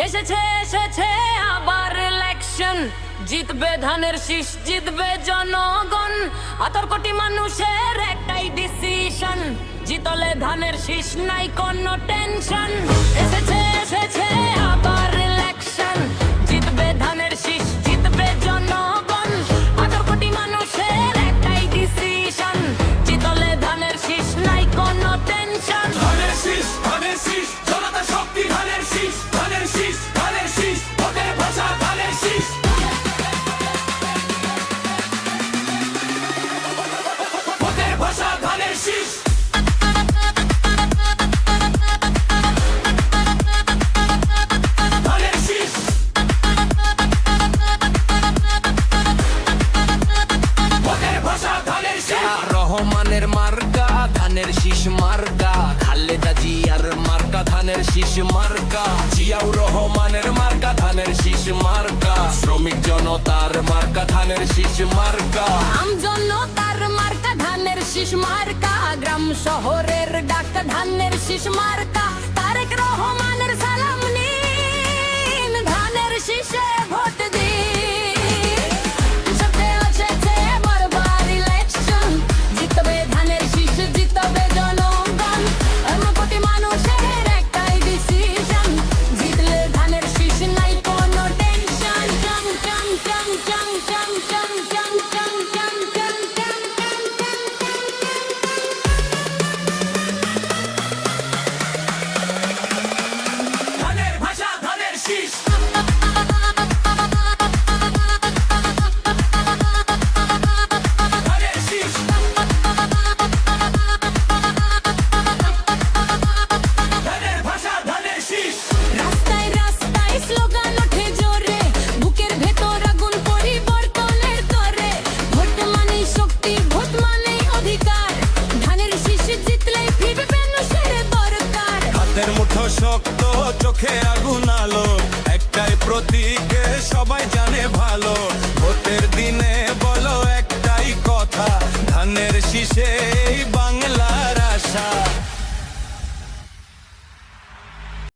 এসেছে এসেছে আবার ইলেকশন, জিতবে ধানের শীষ, জিতবে জনগণ। 18 কোটি মানুষের একটাই ডিসিশন, জিতলে ধানের শীষ, নাই কোনো টেনশন। এসেছে এসেছে আবার ইলেকশন, জিতবে ধানের শীষ, জিতবে জনগণ। 18 কোটি মানুষের একটাই ডিসিশন, জিতলে ধানের শীষ, নাই কোনো টেনশন। ধানের শীষ, ধানের শীষ, জনতা শক্তি ধানের শীষ, ধানের শীষ, ধানের শীষ, ভোটের ভাষা ধানের শীষ। ভোটের ভাষা ধানের শীষ। ধানের শীষ। ভোটের ভাষা ধানের শীষ। রহমানের মার্কা ধানের শীষ মার্কা, খালেদা জিয়ার মার্কা ধানের শীষ মার্কা, জিয়াউর রহমানের মার্কা ধানের শীষ মার্কা, শ্রমিক জনতার মার্কা ধানের শীষ মার্কা, আমজনতার মার্কা ধানের শীষ মার্কা, গ্রাম শহরের ডাক ধানের শীষ মার্কা। তারেক রহমানের সালাম নিন, ধানের শীষে ভোট দিন। সাথে এসেছে বারবার ইলেকশন, জিতবে ধানের শীষ, জিতবে জনগণ। 18 কোটি মানুষের একটাই ডিসিশন, জিতলে ধানের শীষ, নাই কোনো টেনশন। চং চং চং চং চং চং চং চং চং চং চং ধানের ভাষা ধানের শীষ। ধানের শীষ। ধানের ভাষা ধানের শীষ। রাস্তায় রাস্তায় স্লোগান ওঠে জোরে, বুকের ভেতর আগুন পরিবর্তনের তরে। ভোট মানেই শক্তি, ভোট মানেই অধিকার, ধানের শীষ জিতলেই ফিরবে মানুষের দরকার। হাতের মুঠো শক্ত, চোখে আগুন আলো, একটাই প্রতীকে সবাই জানে ভালো, ভোটের দিনে